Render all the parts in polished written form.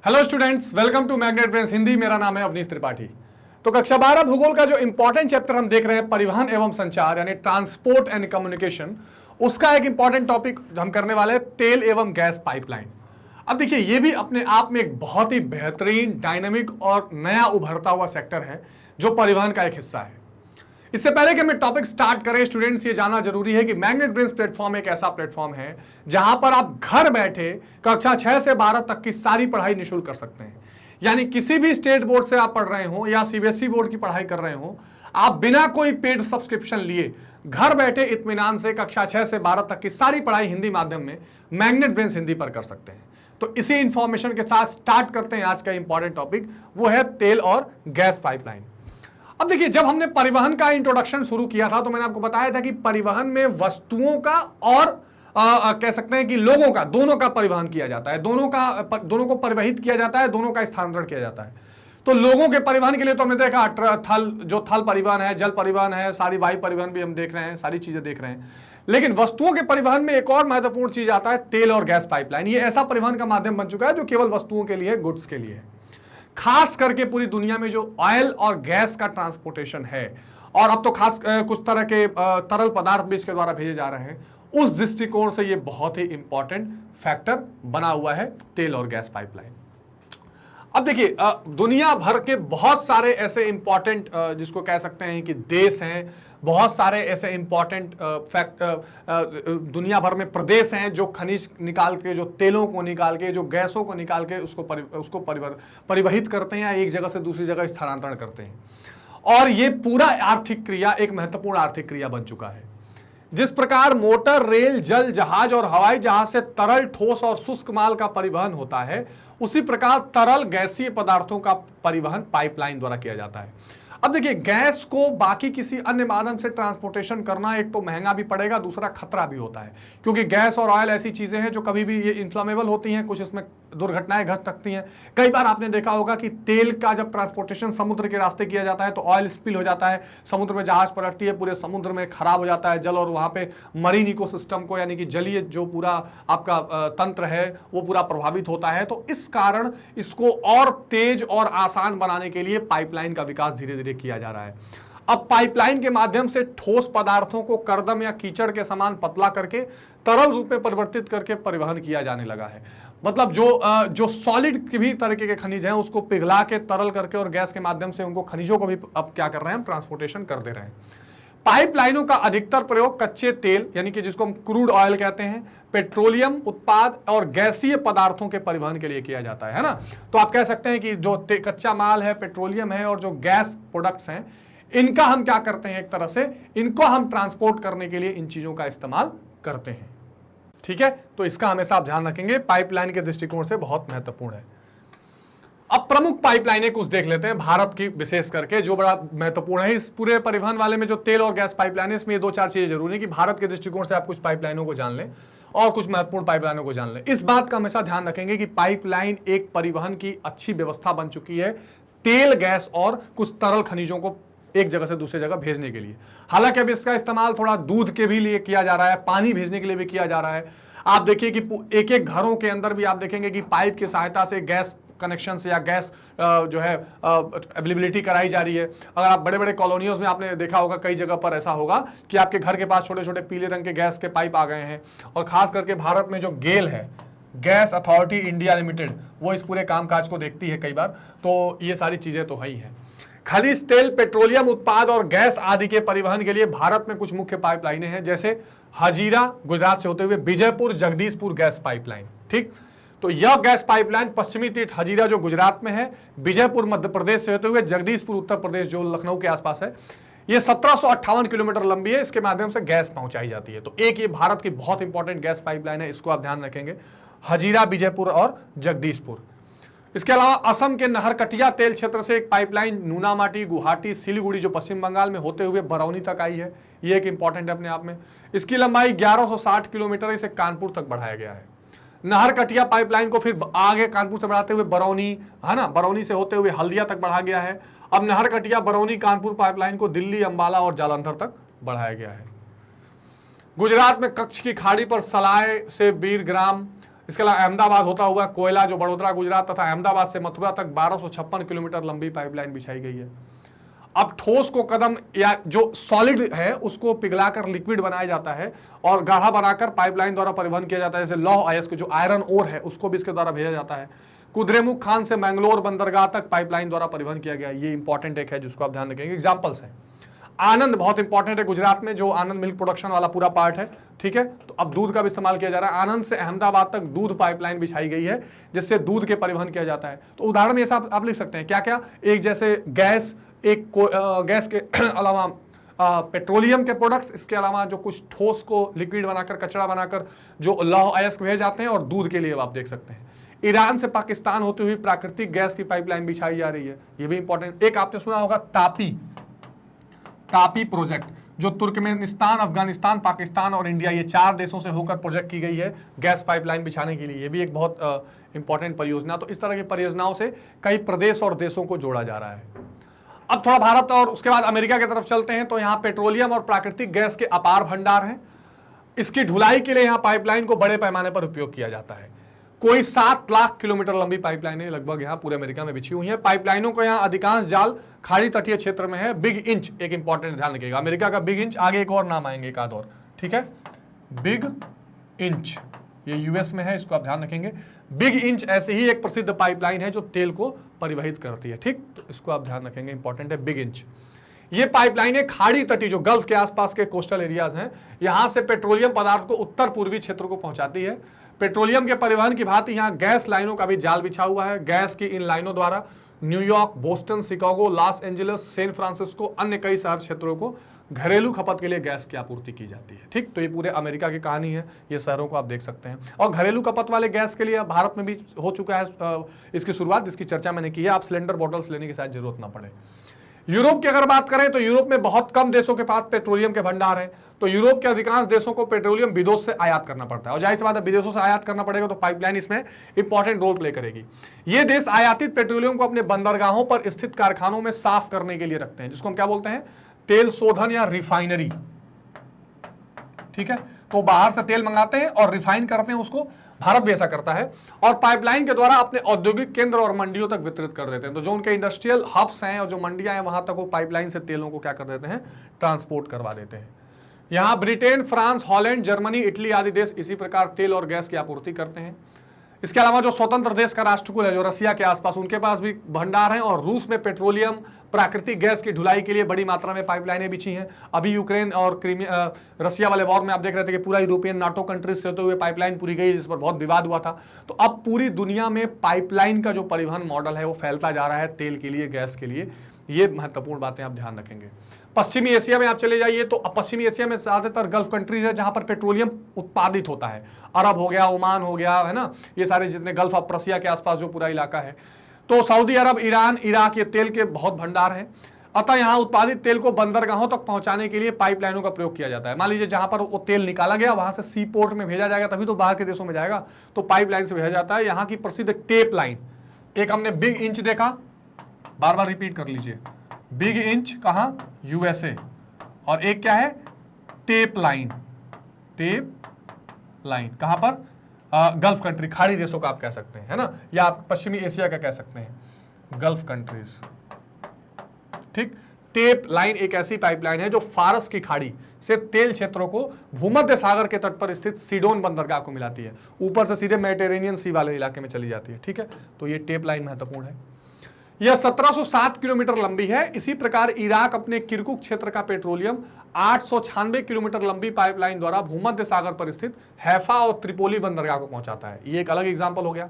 Hello students, welcome to Magnet Brains Hindi. मेरा नाम है अवनीश त्रिपाठी। तो कक्षा 12 भूगोल का जो इंपॉर्टेंट चैप्टर हम देख रहे हैं परिवहन एवं संचार यानी ट्रांसपोर्ट एंड कम्युनिकेशन, उसका एक इंपॉर्टेंट टॉपिक हम करने वाले हैं तेल एवं गैस पाइपलाइन। अब देखिए, ये भी अपने आप में एक बहुत ही बेहतरीन, डायनामिक और नया उभरता हुआ सेक्टर है जो परिवहन का एक हिस्सा है। इससे पहले कि हम टॉपिक स्टार्ट करें स्टूडेंट्स, ये जानना जरूरी है कि मैग्नेट ब्रेन्स प्लेटफॉर्म एक ऐसा प्लेटफॉर्म है जहां पर आप घर बैठे कक्षा 6 से 12 तक की सारी पढ़ाई निःशुल्क कर सकते हैं। यानी किसी भी स्टेट बोर्ड से आप पढ़ रहे हो या सीबीएसई बोर्ड की पढ़ाई कर रहे हो, आप बिना कोई पेड सब्सक्रिप्शन लिए घर बैठे इत्मीनान से कक्षा 6 से 12 तक की सारी पढ़ाई हिंदी माध्यम में मैग्नेट ब्रेन्स हिंदी पर कर सकते हैं। तो इसी इंफॉर्मेशन के साथ स्टार्ट करते हैं आज का इंपॉर्टेंट टॉपिक, वो है तेल और गैस पाइपलाइन। अब देखिए, जब हमने परिवहन का इंट्रोडक्शन शुरू किया था तो मैंने आपको बताया था कि परिवहन में वस्तुओं का और कह सकते हैं कि लोगों का, दोनों का परिवहन किया जाता है, दोनों को परिवहित किया जाता है, दोनों का स्थानांतरण किया जाता है। तो लोगों के परिवहन के लिए तो हमने देखा थल परिवहन है, जल परिवहन है, सारी वायु परिवहन भी हम देख रहे हैं, सारी चीजें देख रहे हैं। लेकिन वस्तुओं के परिवहन में एक और महत्वपूर्ण चीज आता है, तेल और गैस पाइपलाइन। ये ऐसा परिवहन का माध्यम बन चुका है जो केवल वस्तुओं के लिए, गुड्स के लिए है। खास करके पूरी दुनिया में जो ऑयल और गैस का ट्रांसपोर्टेशन है, और अब तो खास कुछ तरह के तरल पदार्थ भी इसके द्वारा भेजे जा रहे हैं, उस दृष्टिकोण से ये बहुत ही इंपॉर्टेंट फैक्टर बना हुआ है तेल और गैस पाइपलाइन। अब देखिए, दुनिया भर के बहुत सारे ऐसे इंपॉर्टेंट जिसको कह सकते हैं कि देश हैं, बहुत सारे ऐसे इंपॉर्टेंट दुनिया भर में प्रदेश हैं जो खनिज निकाल के, जो तेलों को निकाल के, जो गैसों को निकाल के उसको परिवहित करते हैं या एक जगह से दूसरी जगह स्थानांतरण करते हैं। और ये पूरा आर्थिक क्रिया एक महत्वपूर्ण आर्थिक क्रिया बन चुका है। जिस प्रकार मोटर, रेल, जल, जहाज और हवाई जहाज से तरल, ठोस और शुष्क माल का परिवहन होता है, उसी प्रकार तरल गैसीय पदार्थों का परिवहन पाइपलाइन द्वारा किया जाता है। अब देखिए, गैस को बाकी किसी अन्य माध्यम से ट्रांसपोर्टेशन करना एक तो महंगा भी पड़ेगा, दूसरा खतरा भी होता है, क्योंकि गैस और ऑयल ऐसी चीजें हैं जो कभी भी ये इन्फ्लामेबल होती हैं, कुछ इसमें दुर्घटनाएं घट सकती हैं। कई बार आपने देखा होगा कि तेल का जब ट्रांसपोर्टेशन समुद्र के रास्ते किया जाता है तो ऑयल स्पिल हो जाता है, समुद्र में जहाज पलटती है, पूरे समुद्र में खराब हो जाता है जल, और वहां पे मरीन इकोसिस्टम को, यानी कि जलीय जो पूरा आपका तंत्र है वो पूरा प्रभावित होता है। तो इस कारण इसको और तेज और आसान बनाने के लिए पाइपलाइन का विकास धीरे धीरे किया जा रहा है। अब पाइपलाइन के माध्यम से ठोस पदार्थों को कर्दम या कीचड़ के समान पतला करके तरल रूप में परिवर्तित करके परिवहन किया जाने लगा है। मतलब जो सॉलिड के भी तरीके के खनिज हैं उसको पिघला के तरल करके और गैस के माध्यम से उनको खनिजों को भी अब क्या कर रहे हैं, हम ट्रांसपोर्टेशन कर दे रहे हैं। पाइपलाइनों का अधिकतर प्रयोग कच्चे तेल यानी कि जिसको हम क्रूड ऑयल कहते हैं, पेट्रोलियम उत्पाद और गैसीय पदार्थों के परिवहन के लिए किया जाता है ना। तो आप कह सकते हैं कि जो कच्चा माल है, पेट्रोलियम है, और जो गैस प्रोडक्ट्स हैं, इनका हम क्या करते हैं, एक तरह से इनको हम ट्रांसपोर्ट करने के लिए इन चीजों का इस्तेमाल करते हैं। ठीक है, तो इसका हमेशा आप ध्यान रखेंगे, पाइपलाइन के दृष्टिकोण से बहुत महत्वपूर्ण है। अब प्रमुख पाइपलाइनें कुछ देख लेते हैं, भारत की विशेष करके जो बड़ा महत्वपूर्ण है इस पूरे परिवहन वाले में। जो तेल और गैस पाइपलाइन है, इसमें ये दो चार चीजें जरूरी है कि भारत के दृष्टिकोण से आप कुछ पाइपलाइनों को जान लें और कुछ महत्वपूर्ण पाइपलाइनों को जान लें। इस बात का हमेशा ध्यान रखेंगे कि पाइपलाइन एक परिवहन की अच्छी व्यवस्था बन चुकी है तेल, गैस और कुछ तरल खनिजों को एक जगह से दूसरी जगह भेजने के लिए। हालांकि अब इसका इस्तेमाल थोड़ा दूध के भी लिए किया जा रहा है, पानी भेजने के लिए भी किया जा रहा है। आप देखिए कि एक एक घरों के अंदर भी आप देखेंगे कि पाइप की सहायता से गैस कनेक्शन से या गैस जो है अवेलेबिलिटी कराई जा रही है। अगर आप बड़े बड़े कॉलोनियों में आपने देखा होगा, कई जगह पर ऐसा होगा कि आपके घर के पास छोटे छोटे पीले रंग के गैस के पाइप आ गए हैं। और खास करके भारत में जो गेल है, गैस अथॉरिटी इंडिया लिमिटेड, वो इस पूरे कामकाज को देखती है कई बार। तो ये सारी चीजें तो है ही है। खनिज तेल, पेट्रोलियम उत्पाद और गैस आदि के परिवहन के लिए भारत में कुछ मुख्य पाइपलाइनें हैं, जैसे हजीरा गुजरात से होते हुए विजयपुर जगदीशपुर गैस पाइपलाइन। ठीक, तो यह गैस पाइपलाइन पश्चिमी तट हजीरा जो गुजरात में है, विजयपुर मध्य प्रदेश से होते हुए जगदीशपुर उत्तर प्रदेश जो लखनऊ के आसपास है, ये 1758 किलोमीटर लंबी है। इसके माध्यम से गैस पहुंचाई जाती है। तो एक ये भारत की बहुत इंपॉर्टेंट गैस पाइपलाइन है, इसको आप ध्यान रखेंगे, हजीरा, विजयपुर और जगदीशपुर। इसके अलावा असम के नहरकटिया तेल क्षेत्र से एक पाइपलाइन नूनामाटी, गुवाहाटी, सिलीगुड़ी जो पश्चिम बंगाल में होते हुए बरौनी तक आई है। ये एक इंपॉर्टेंट है अपने आप में। इसकी लंबाई 1160 किलोमीटर, इसे कानपुर तक बढ़ाया गया है। नहरकटिया पाइपलाइन को फिर आगे कानपुर से बढ़ाते हुए बरौनी, है ना, बरौनी से होते हुए हल्दिया तक बढ़ा गया है। अब नहरकटिया बरौनी कानपुर पाइपलाइन को दिल्ली, अंबाला और जालंधर तक बढ़ाया गया है। गुजरात में कच्छ की खाड़ी पर सलाय से बीरग्राम, इसके अलावा अहमदाबाद होता हुआ कोयला जो बड़ोदरा गुजरात तथा अहमदाबाद से मथुरा तक 1256 किलोमीटर लंबी पाइपलाइन बिछाई गई है। अब ठोस को कदम या जो सॉलिड है उसको पिघलाकर लिक्विड बनाया जाता है और गाढ़ा बनाकर पाइपलाइन द्वारा परिवहन किया जाता है। जैसे लौह अयस्क जो आयरन ओर है उसको भी इसके द्वारा भेजा जाता है। कुद्रेमुख खान से मैंगलोर बंदरगाह तक पाइपलाइन द्वारा परिवहन किया गया। ये इंपॉर्टेंट एक है जिसको आप ध्यान रखेंगे। एग्जाम्पल्स हैं, आनंद बहुत इंपॉर्टेंट है, गुजरात में जो आनंद मिल्क प्रोडक्शन वाला पूरा पार्ट है, ठीक है। तो अब दूध का भी इस्तेमाल किया जा रहा है। आनंद से अहमदाबाद तक दूध पाइपलाइन बिछाई गई है जिससे दूध के परिवहन किया जाता है। तो उदाहरण ये सब आप लिख सकते हैं क्या क्या, एक जैसे गैस, एक गैस के अलावा पेट्रोलियम के प्रोडक्ट्स, इसके अलावा जो कुछ ठोस को लिक्विड बनाकर कचरा बनाकर जो लौह अयस्क भेजे जाते हैं, और दूध के लिए आप देख सकते हैं। ईरान से पाकिस्तान होती हुई प्राकृतिक गैस की पाइपलाइन बिछाई जा रही है, ये भी इंपॉर्टेंट। एक आपने सुना होगा तापी प्रोजेक्ट, जो तुर्कमेनिस्तान, अफगानिस्तान, पाकिस्तान और इंडिया ये 4 देशों से होकर प्रोजेक्ट की गई है गैस पाइपलाइन बिछाने के लिए। ये भी एक बहुत इंपॉर्टेंट परियोजना। तो इस तरह की परियोजनाओं से कई प्रदेश और देशों को जोड़ा जा रहा है। अब थोड़ा भारत और उसके बाद अमेरिका की तरफ चलते हैं। तो यहाँ पेट्रोलियम और प्राकृतिक गैस के अपार भंडार हैं। इसकी ढुलाई के लिए यहाँ पाइपलाइन को बड़े पैमाने पर उपयोग किया जाता है। कोई 7 लाख किलोमीटर लंबी पाइपलाइनें लगभग यहाँ पूरे अमेरिका में बिछी हुई हैं। पाइपलाइनों को यहाँ अधिकांश जाल खाड़ी तटीय क्षेत्र में है। बिग इंच एक इंपॉर्टेंट ध्यान रखिएगा, अमेरिका का बिग इंच, आगे एक और नाम आएंगे एक आध और, ठीक है। बिग इंच ये यूएस में है, इसको आप ध्यान रखेंगे। बिग इंच ऐसे ही एक प्रसिद्ध पाइपलाइन है जो तेल को परिवहित करती है, ठीक। तो इसको आप ध्यान रखेंगे, इंपॉर्टेंट है बिग इंच। ये पाइपलाइनें खाड़ी तटी जो गल्फ के आसपास के कोस्टल एरियाज हैं, यहां से पेट्रोलियम पदार्थ को उत्तर पूर्वी क्षेत्र को पहुंचाती है। पेट्रोलियम के परिवहन की भांति यहां गैस लाइनों का भी जाल बिछा हुआ है। गैस की इन लाइनों द्वारा New York, Boston, Chicago, Los Angeles, San Francisco, अन्य कई शहर क्षेत्रों को घरेलू खपत के लिए गैस की आपूर्ति की जाती है, ठीक। तो ये पूरे अमेरिका की कहानी है, ये शहरों को आप देख सकते हैं। और घरेलू खपत वाले गैस के लिए भारत में भी हो चुका है इसकी शुरुआत, जिसकी चर्चा मैंने की है। आप सिलेंडर बॉटल्स लेने की शायद जरूरत ना पड़े। यूरोप की अगर बात करें तो यूरोप में बहुत कम देशों के पास पेट्रोलियम के भंडार हैं। तो यूरोप के अधिकांश देशों को पेट्रोलियम विदेश से आयात करना पड़ता है, और जाहिर सी बात है विदेशों से आयात करना पड़ेगा तो पाइपलाइन इसमें इंपॉर्टेंट रोल प्ले करेगी। ये देश आयातित पेट्रोलियम को अपने बंदरगाहों पर स्थित कारखानों में साफ करने के लिए रखते हैं, जिसको हम क्या बोलते हैं, तेल शोधन या रिफाइनरी, ठीक है। तो बाहर से तेल मंगाते हैं और रिफाइन करते हैं उसको, भारत भी ऐसा करता है, और पाइपलाइन के द्वारा अपने औद्योगिक केंद्र और मंडियों तक वितरित कर देते हैं। तो जो उनके इंडस्ट्रियल हब्स हैं और जो मंडियां हैं वहां तक वो पाइपलाइन से तेलों को क्या कर देते हैं, ट्रांसपोर्ट करवा देते हैं। यहाँ Britain, France, Holland, Germany, Italy आदि देश इसी प्रकार तेल और गैस की आपूर्ति करते हैं। इसके अलावा जो स्वतंत्र देश का राष्ट्रकुल है जो रसिया के आसपास, उनके पास भी भंडार हैं, और रूस में पेट्रोलियम, प्राकृतिक गैस की ढुलाई के लिए बड़ी मात्रा में पाइपलाइनें बिछी हैं। अभी यूक्रेन और रसिया वाले वॉर में आप देख रहे थे कि पूरा यूरोपियन नाटो कंट्रीज से होते हुए पाइपलाइन पूरी गई, जिस पर बहुत विवाद हुआ था। तो अब पूरी दुनिया में पाइपलाइन का जो परिवहन मॉडल है वो फैलता जा रहा है, तेल के लिए, गैस के लिए। ये महत्वपूर्ण बातें आप ध्यान रखेंगे। पश्चिमी एशिया में आप चले जाइए तो पश्चिमी एशिया में ज्यादातर गल्फ कंट्रीज है जहां पर पेट्रोलियम उत्पादित होता है। अरब हो गया, ओमान हो गया, है ना, ये सारे जितने गल्फ ऑफ पर्सिया के आसपास जो पूरा इलाका है। तो सऊदी अरब, ईरान, इराक, ये तेल के बहुत भंडार हैं। अतः यहाँ उत्पादित तेल को बंदरगाहों तक पहुंचाने के लिए पाइपलाइनों का प्रयोग किया जाता है। मान लीजिए जहां पर वो तेल निकाला गया वहां से सी पोर्ट में भेजा जाएगा, तभी तो बाहर के देशों में जाएगा, तो पाइपलाइन से भेजा जाता है। यहाँ की प्रसिद्ध टेप लाइन, एक हमने बिग इंच देखा, बार बार रिपीट कर लीजिए, बिग इंच कहाँ, यूएसए, और एक क्या है, टेप लाइन। टेप लाइन कहां पर, गल्फ कंट्री, खाड़ी देशों का आप कह सकते हैं, है ना, या आप पश्चिमी एशिया का कह सकते हैं, गल्फ कंट्रीज, ठीक। टेप लाइन एक ऐसी पाइपलाइन है जो फारस की खाड़ी से तेल क्षेत्रों को भूमध्य सागर के तट पर स्थित सीडोन बंदरगाह को मिलाती है, ऊपर से सीधे मेडिटेरेनियन सी वाले इलाके में चली जाती है, ठीक है। तो ये टेप लाइन महत्वपूर्ण है। यह 1707 किलोमीटर लंबी है। इसी प्रकार इराक अपने किरकुक क्षेत्र का पेट्रोलियम 896 किलोमीटर लंबी पाइपलाइन द्वारा भूमध्य सागर पर स्थित हैफा और त्रिपोली बंदरगाह को पहुंचाता है। ये एक अलग एग्जांपल हो गया।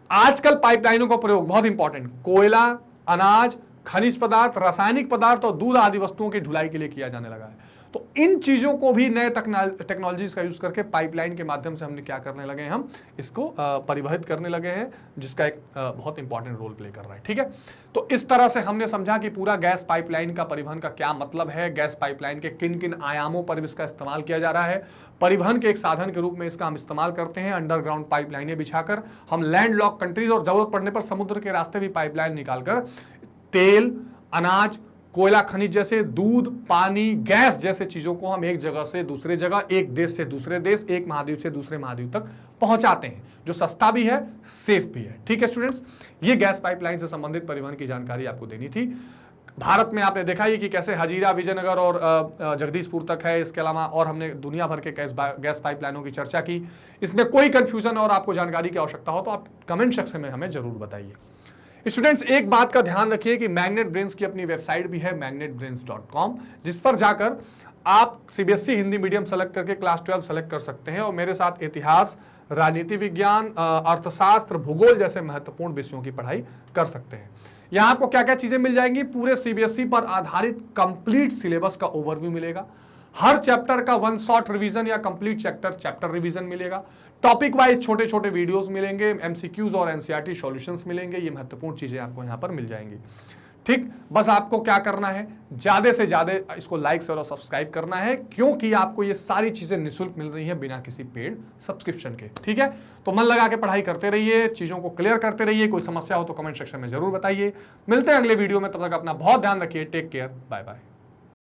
आजकल पाइपलाइनों का प्रयोग बहुत इंपॉर्टेंट, कोयला, अनाज, खनिज पदार्थ, रासायनिक पदार्थ और दूध आदि वस्तुओं की ढुलाई के लिए किया जाने लगा है। तो इन चीजों को भी नए टेक्नोलॉजीज का यूज करके पाइपलाइन के माध्यम से हमने क्या करने लगे हैं, हम इसको परिवहित करने लगे हैं, जिसका एक बहुत इंपॉर्टेंट रोल प्ले कर रहा है, ठीक है। तो इस तरह से हमने समझा कि पूरा गैस पाइपलाइन का परिवहन का क्या मतलब है, गैस पाइपलाइन के किन किन आयामों पर इसका इस्तेमाल किया जा रहा है। परिवहन के एक साधन के रूप में इसका हम इस्तेमाल करते हैं, अंडरग्राउंड पाइपलाइनें बिछाकर। हम लैंड लॉक कंट्रीज और जरूरत पड़ने पर समुद्र के रास्ते भी पाइपलाइन निकालकर तेल, अनाज, कोयला खनिज जैसे, दूध, पानी, गैस जैसे चीजों को हम एक जगह से दूसरे जगह, एक देश से दूसरे देश, एक महाद्वीप से दूसरे महाद्वीप तक पहुंचाते हैं, जो सस्ता भी है, सेफ भी है। ठीक है स्टूडेंट्स, ये गैस पाइपलाइन से संबंधित परिवहन की जानकारी आपको देनी थी। भारत में आपने देखा ही कि कैसे हजीरा, विजयनगर और जगदीशपुर तक है। इसके अलावा और हमने दुनिया भर के गैस पाइपलाइनों की चर्चा की। इसमें कोई कंफ्यूजन और आपको जानकारी की आवश्यकता हो तो आप कमेंट सेक्शन में हमें जरूर बताइए। स्टूडेंट्स, एक बात का ध्यान रखिए कि मैग्नेट ब्रेन्स की अपनी वेबसाइट भी है magnetbrains.com, जिस पर जाकर आप सीबीएसई हिंदी मीडियम सेलेक्ट करके क्लास 12 सेलेक्ट कर सकते हैं और मेरे साथ इतिहास, राजनीति विज्ञान, अर्थशास्त्र, भूगोल जैसे महत्वपूर्ण विषयों की पढ़ाई कर सकते हैं। यहाँ आपको क्या क्या चीजें मिल जाएंगी, पूरे सीबीएसई पर आधारित कंप्लीट सिलेबस का ओवरव्यू मिलेगा, हर चैप्टर का वन शॉट रिवीजन या कंप्लीट चैप्टर रिवीजन मिलेगा, टॉपिक वाइज छोटे छोटे वीडियोस मिलेंगे, एमसीक्यूज और एनसीईआरटी सॉल्यूशंस मिलेंगे। ये महत्वपूर्ण चीजें आपको यहाँ पर मिल जाएंगी। ठीक, बस आपको क्या करना है, ज्यादा से ज्यादा इसको लाइक और सब्सक्राइब करना है, क्योंकि आपको ये सारी चीजें निःशुल्क मिल रही है बिना किसी पेड सब्सक्रिप्शन के। ठीक है, तो मन लगा के पढ़ाई करते रहिए, चीजों को क्लियर करते रहिए। कोई समस्या हो तो कमेंट सेक्शन में जरूर बताइए। मिलते हैं अगले वीडियो में, तब तक अपना बहुत ध्यान रखिए। Take care, bye bye.